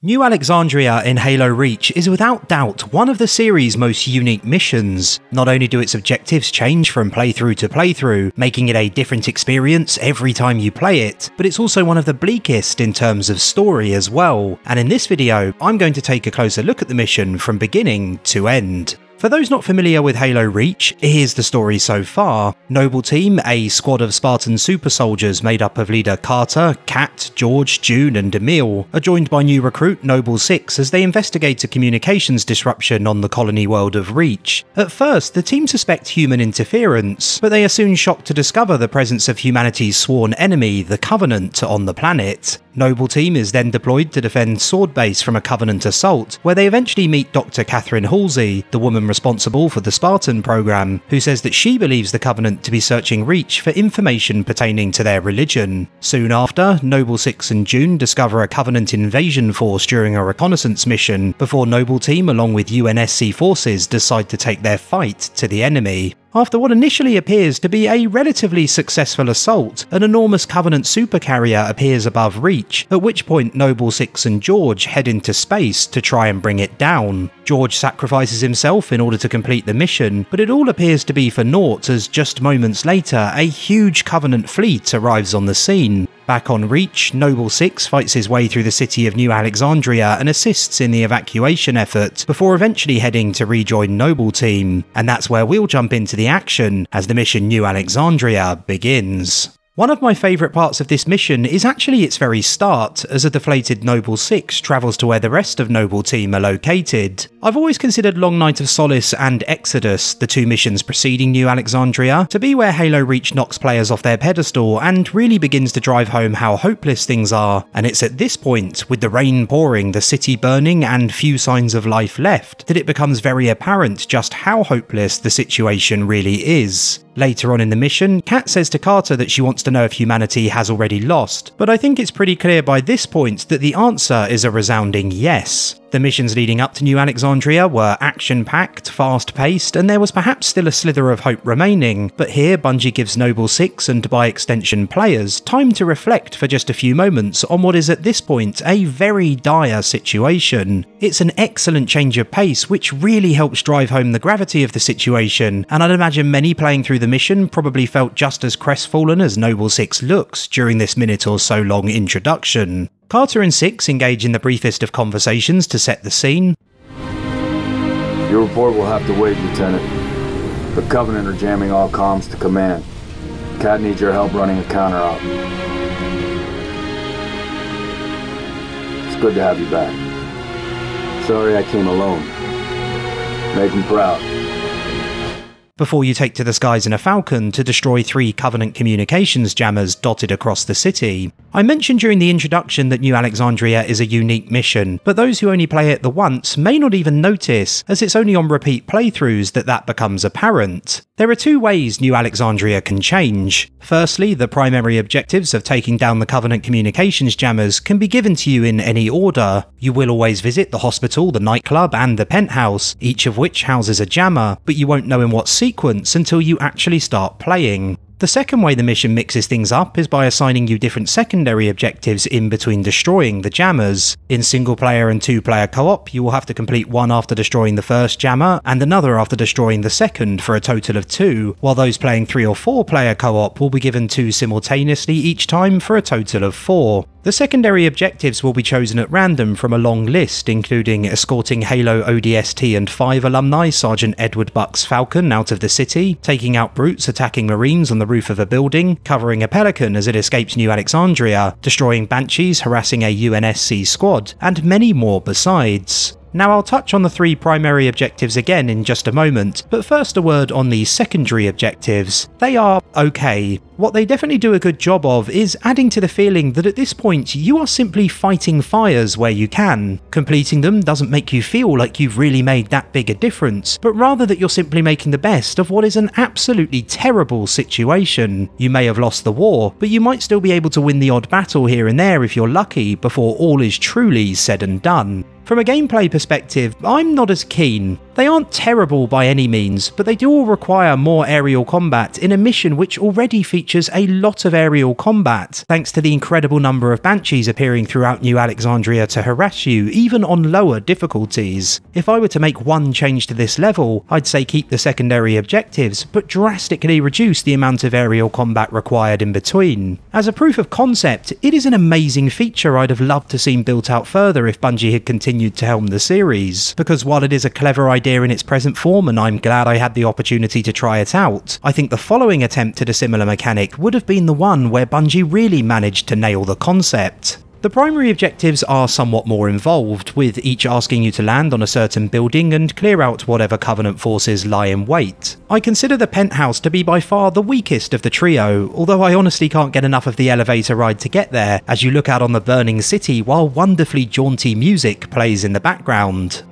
New Alexandria in Halo Reach is without doubt one of the series' most unique missions. Not only do its objectives change from playthrough to playthrough, making it a different experience every time you play it, but it's also one of the bleakest in terms of story as well. And in this video, I'm going to take a closer look at the mission from beginning to end. For those not familiar with Halo Reach, here's the story so far. Noble Team, a squad of Spartan super soldiers made up of leader Carter, Kat, George, June and Emil, are joined by new recruit Noble 6 as they investigate a communications disruption on the colony world of Reach. At first, the team suspect human interference, but they are soon shocked to discover the presence of humanity's sworn enemy, the Covenant, on the planet. Noble Team is then deployed to defend Sword Base from a Covenant assault, where they eventually meet Dr. Catherine Halsey, the woman responsible for the Spartan program, who says that she believes the Covenant to be searching Reach for information pertaining to their religion. Soon after, Noble 6 and June discover a Covenant invasion force during a reconnaissance mission, before Noble Team along with UNSC forces decide to take their fight to the enemy. After what initially appears to be a relatively successful assault, an enormous Covenant supercarrier appears above Reach, at which point Noble 6 and George head into space to try and bring it down. George sacrifices himself in order to complete the mission, but it all appears to be for naught as just moments later a huge Covenant fleet arrives on the scene. Back on Reach, Noble 6 fights his way through the city of New Alexandria and assists in the evacuation effort, before eventually heading to rejoin Noble Team. And that's where we'll jump into the action as the mission New Alexandria begins. One of my favourite parts of this mission is actually its very start, as a deflated Noble 6 travels to where the rest of Noble Team are located. I've always considered Night of Solace and Exodus, the two missions preceding New Alexandria, to be where Halo Reach knocks players off their pedestal and really begins to drive home how hopeless things are, and it's at this point, with the rain pouring, the city burning and few signs of life left, that it becomes very apparent just how hopeless the situation really is. Later on in the mission, Kat says to Carter that she wants to know if humanity has already lost, but I think it's pretty clear by this point that the answer is a resounding yes. The missions leading up to New Alexandria were action-packed, fast-paced, and there was perhaps still a slither of hope remaining, but here Bungie gives Noble 6 and by extension players time to reflect for just a few moments on what is at this point a very dire situation. It's an excellent change of pace which really helps drive home the gravity of the situation, and I'd imagine many playing through the mission probably felt just as crestfallen as Noble 6 looks during this minute or so long introduction. Carter and 6 engage in the briefest of conversations to set the scene. Your report will have to wait, Lieutenant. The Covenant are jamming all comms to command. Kat needs your help running a counter-op. It's good to have you back. Sorry I came alone. Make him proud. Before you take to the skies in a Falcon to destroy 3 Covenant communications jammers dotted across the city. I mentioned during the introduction that New Alexandria is a unique mission, but those who only play it the once may not even notice, as it's only on repeat playthroughs that becomes apparent. There are 2 ways New Alexandria can change. Firstly, the primary objectives of taking down the Covenant communications jammers can be given to you in any order. You will always visit the hospital, the nightclub and the penthouse, each of which houses a jammer, but you won't know in what sequence until you actually start playing. The second way the mission mixes things up is by assigning you different secondary objectives in between destroying the jammers. In single player and 2-player co-op, you will have to complete one after destroying the first jammer and another after destroying the second for a total of 2, while those playing 3 or 4-player co-op will be given 2 simultaneously each time for a total of 4. The secondary objectives will be chosen at random from a long list, including escorting Halo ODST and 5 alumni Sergeant Edward Buck's Falcon out of the city, taking out brutes attacking Marines on the roof of a building, covering a Pelican as it escapes New Alexandria, destroying Banshees harassing a UNSC squad, and many more besides. Now I'll touch on the 3 primary objectives again in just a moment, but first a word on the secondary objectives. They are okay. What they definitely do a good job of is adding to the feeling that at this point you are simply fighting fires where you can. Completing them doesn't make you feel like you've really made that big a difference, but rather that you're simply making the best of what is an absolutely terrible situation. You may have lost the war, but you might still be able to win the odd battle here and there if you're lucky before all is truly said and done. From a gameplay perspective, I'm not as keen. They aren't terrible by any means, but they do all require more aerial combat in a mission which already features a lot of aerial combat, thanks to the incredible number of banshees appearing throughout New Alexandria to harass you, even on lower difficulties. If I were to make one change to this level, I'd say keep the secondary objectives, but drastically reduce the amount of aerial combat required in between. As a proof of concept, it is an amazing feature I'd have loved to see built out further if Bungie had continued to helm the series, because while it is a clever idea in its present form and I'm glad I had the opportunity to try it out, I think the following attempt at a similar mechanic would have been the one where Bungie really managed to nail the concept. The primary objectives are somewhat more involved, with each asking you to land on a certain building and clear out whatever Covenant forces lie in wait. I consider the penthouse to be by far the weakest of the trio, although I honestly can't get enough of the elevator ride to get there, as you look out on the burning city while wonderfully jaunty music plays in the background.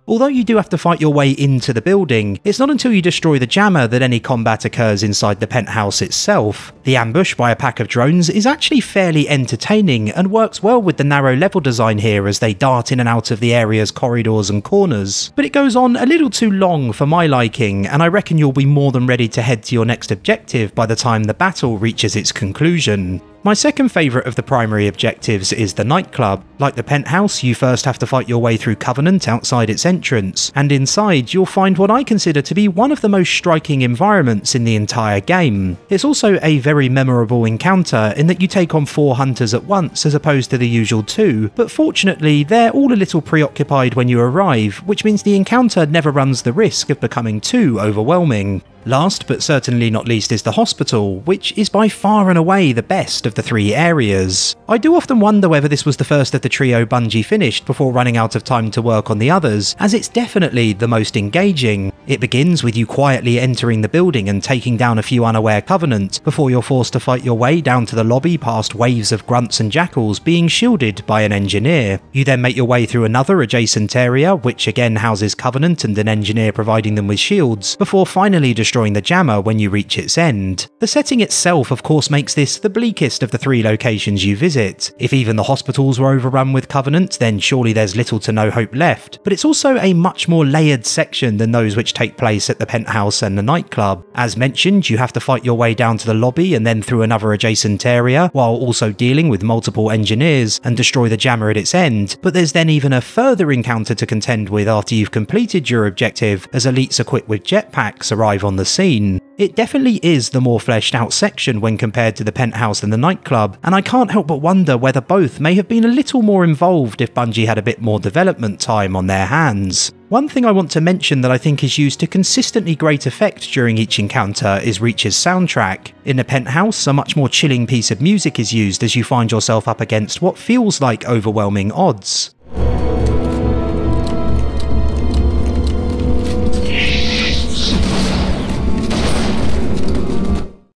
Although you do have to fight your way into the building, it's not until you destroy the jammer that any combat occurs inside the penthouse itself. The ambush by a pack of drones is actually fairly entertaining and works well with the narrow level design here as they dart in and out of the area's corridors and corners, but it goes on a little too long for my liking, and I reckon you'll be more than ready to head to your next objective by the time the battle reaches its conclusion. My second favourite of the primary objectives is the nightclub. Like the penthouse, you first have to fight your way through Covenant outside its entrance, and inside you'll find what I consider to be one of the most striking environments in the entire game. It's also a very memorable encounter in that you take on 4 hunters at once as opposed to the usual 2, but fortunately they're all a little preoccupied when you arrive, which means the encounter never runs the risk of becoming too overwhelming. Last but certainly not least is the hospital, which is by far and away the best of the 3 areas. I do often wonder whether this was the first of the trio Bungie finished before running out of time to work on the others, as it's definitely the most engaging. It begins with you quietly entering the building and taking down a few unaware Covenant, before you're forced to fight your way down to the lobby past waves of grunts and jackals being shielded by an engineer. You then make your way through another adjacent area, which again houses Covenant and an engineer providing them with shields, before finally destroying the jammer when you reach its end. The setting itself of course makes this the bleakest of the 3 locations you visit. If even the hospitals were overrun with Covenant, then surely there's little to no hope left, but it's also a much more layered section than those which take place at the penthouse and the nightclub. As mentioned, you have to fight your way down to the lobby and then through another adjacent area, while also dealing with multiple engineers and destroy the jammer at its end, but there's then even a further encounter to contend with after you've completed your objective, as elites equipped with jetpacks arrive on the scene. It definitely is the more fleshed out section when compared to the penthouse and the nightclub, and I can't help but wonder whether both may have been a little more involved if Bungie had a bit more development time on their hands. One thing I want to mention that I think is used to consistently great effect during each encounter is Reach's soundtrack. In the penthouse, a much more chilling piece of music is used as you find yourself up against what feels like overwhelming odds.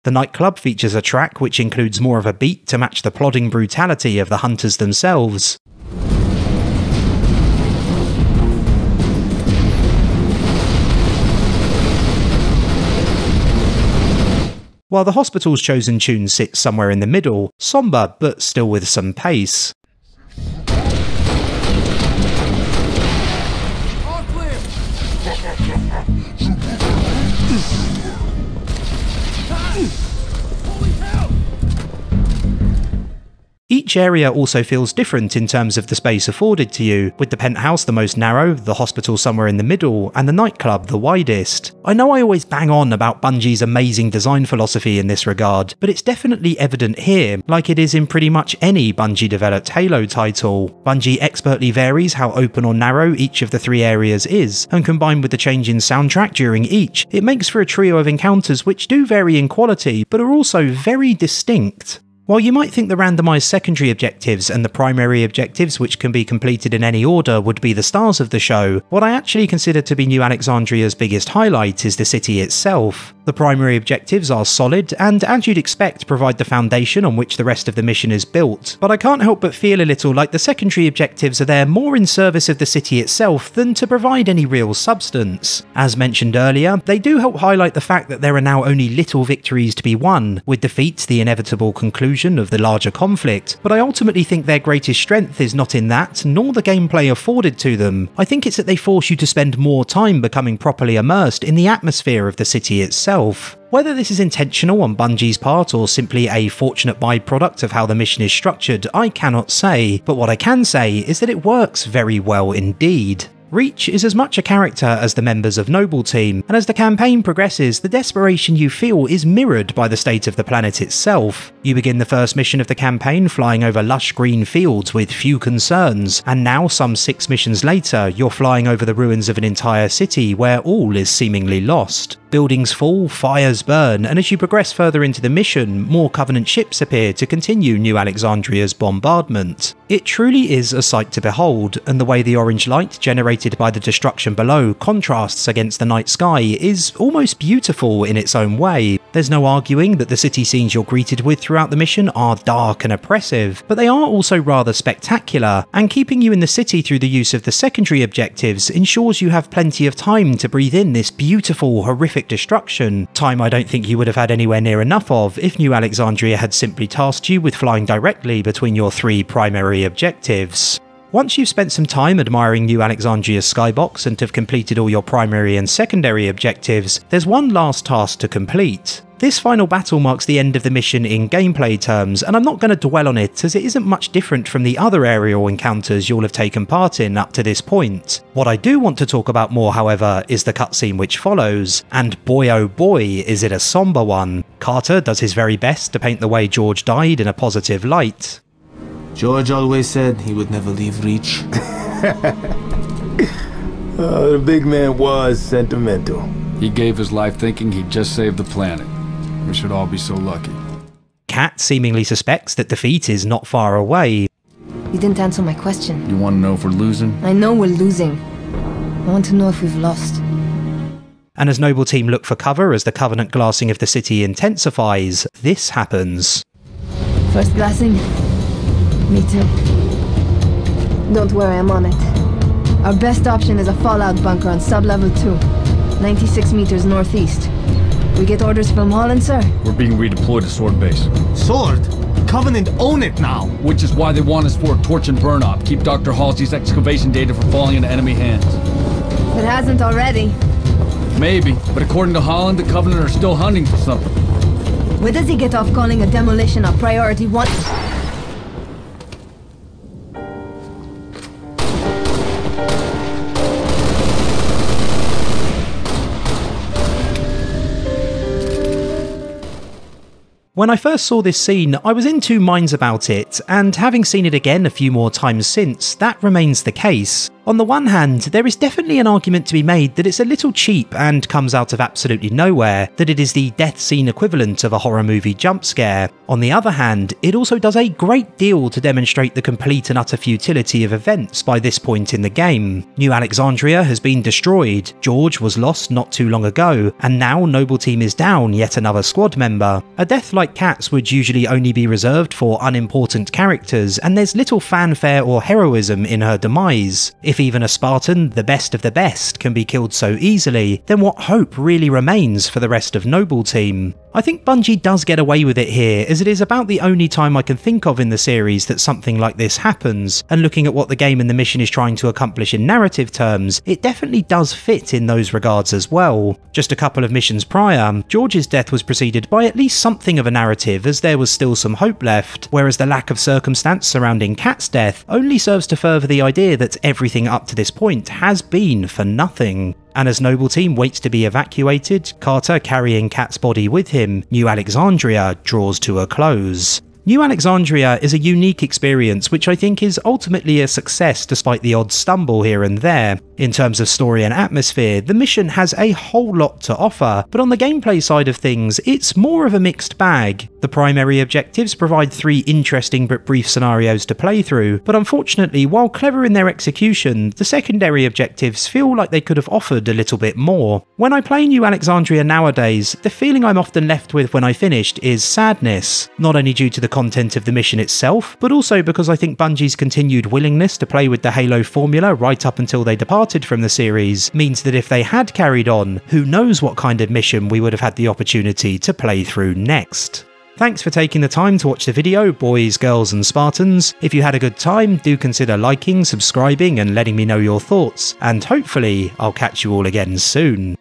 The nightclub features a track which includes more of a beat to match the plodding brutality of the hunters themselves. While the hospital's chosen tune sits somewhere in the middle, somber but still with some pace. Each area also feels different in terms of the space afforded to you, with the penthouse the most narrow, the hospital somewhere in the middle, and the nightclub the widest. I know I always bang on about Bungie's amazing design philosophy in this regard, but it's definitely evident here, like it is in pretty much any Bungie-developed Halo title. Bungie expertly varies how open or narrow each of the 3 areas is, and combined with the change in soundtrack during each, it makes for a trio of encounters which do vary in quality, but are also very distinct. While you might think the randomised secondary objectives and the primary objectives, which can be completed in any order, would be the stars of the show, what I actually consider to be New Alexandria's biggest highlight is the city itself. The primary objectives are solid and, as you'd expect, provide the foundation on which the rest of the mission is built, but I can't help but feel a little like the secondary objectives are there more in service of the city itself than to provide any real substance. As mentioned earlier, they do help highlight the fact that there are now only little victories to be won, with defeats the inevitable conclusion of the larger conflict, but I ultimately think their greatest strength is not in that, nor the gameplay afforded to them. I think it's that they force you to spend more time becoming properly immersed in the atmosphere of the city itself. Whether this is intentional on Bungie's part or simply a fortunate byproduct of how the mission is structured, I cannot say, but what I can say is that it works very well indeed. Reach is as much a character as the members of Noble Team, and as the campaign progresses, the desperation you feel is mirrored by the state of the planet itself. You begin the first mission of the campaign flying over lush green fields with few concerns, and now some 6 missions later, you're flying over the ruins of an entire city where all is seemingly lost. Buildings fall, fires burn, and as you progress further into the mission, more Covenant ships appear to continue New Alexandria's bombardment. It truly is a sight to behold, and the way the orange light generated by the destruction below contrasts against the night sky is almost beautiful in its own way. There's no arguing that the city scenes you're greeted with throughout the mission are dark and oppressive, but they are also rather spectacular, and keeping you in the city through the use of the secondary objectives ensures you have plenty of time to breathe in this beautiful, horrific destruction, time I don't think you would have had anywhere near enough of if New Alexandria had simply tasked you with flying directly between your 3 primary objectives. Once you've spent some time admiring New Alexandria's skybox and have completed all your primary and secondary objectives, there's one last task to complete. This final battle marks the end of the mission in gameplay terms, and I'm not going to dwell on it as it isn't much different from the other aerial encounters you'll have taken part in up to this point. What I do want to talk about more, however, is the cutscene which follows, and boy oh boy is it a somber one. Carter does his very best to paint the way George died in a positive light. George always said he would never leave Reach. The big man was sentimental. He gave his life thinking he'd just saved the planet. We should all be so lucky. Kat seemingly suspects that defeat is not far away. You didn't answer my question. You want to know if we're losing? I know we're losing. I want to know if we've lost. And as Noble Team look for cover as the Covenant glassing of the city intensifies, this happens. First glassing? Me too. Don't worry, I'm on it. Our best option is a fallout bunker on sub-level 2, 96 meters northeast. We get orders from Holland, sir? We're being redeployed to Sword Base. Sword? Covenant own it now! Which is why they want us for a torch and burn op. Keep Dr. Halsey's excavation data from falling into enemy hands. It hasn't already. Maybe, but according to Holland, the Covenant are still hunting for something. Where does he get off calling a demolition a priority 1? When I first saw this scene, I was in 2 minds about it, and having seen it again a few more times since, that remains the case. On the one hand, there is definitely an argument to be made that it's a little cheap and comes out of absolutely nowhere, that it is the death scene equivalent of a horror movie jump scare. On the other hand, it also does a great deal to demonstrate the complete and utter futility of events by this point in the game. New Alexandria has been destroyed, George was lost not too long ago, and now Noble Team is down yet another squad member. A death like Kat's would usually only be reserved for unimportant characters, and there's little fanfare or heroism in her demise. If even a Spartan, the best of the best, can be killed so easily, then what hope really remains for the rest of Noble Team? I think Bungie does get away with it here, as it is about the only time I can think of in the series that something like this happens, and looking at what the game and the mission is trying to accomplish in narrative terms, it definitely does fit in those regards as well. Just a couple of missions prior, George's death was preceded by at least something of a narrative, as there was still some hope left, whereas the lack of circumstance surrounding Kat's death only serves to further the idea that everything up to this point has been for nothing. And as Noble Team waits to be evacuated, Carter carrying Kat's body with him, New Alexandria draws to a close. New Alexandria is a unique experience which I think is ultimately a success despite the odd stumble here and there. In terms of story and atmosphere, the mission has a whole lot to offer, but on the gameplay side of things, it's more of a mixed bag. The The primary objectives provide 3 interesting but brief scenarios to play through, but unfortunately, while clever in their execution, the secondary objectives feel like they could have offered a little bit more. When I play New Alexandria nowadays, the feeling I'm often left with when I finished is sadness, not only due to the content of the mission itself, but also because I think Bungie's continued willingness to play with the Halo formula right up until they departed from the series means that if they had carried on, who knows what kind of mission we would have had the opportunity to play through next. Thanks for taking the time to watch the video, boys, girls and Spartans. If you had a good time, do consider liking, subscribing and letting me know your thoughts, and hopefully I'll catch you all again soon.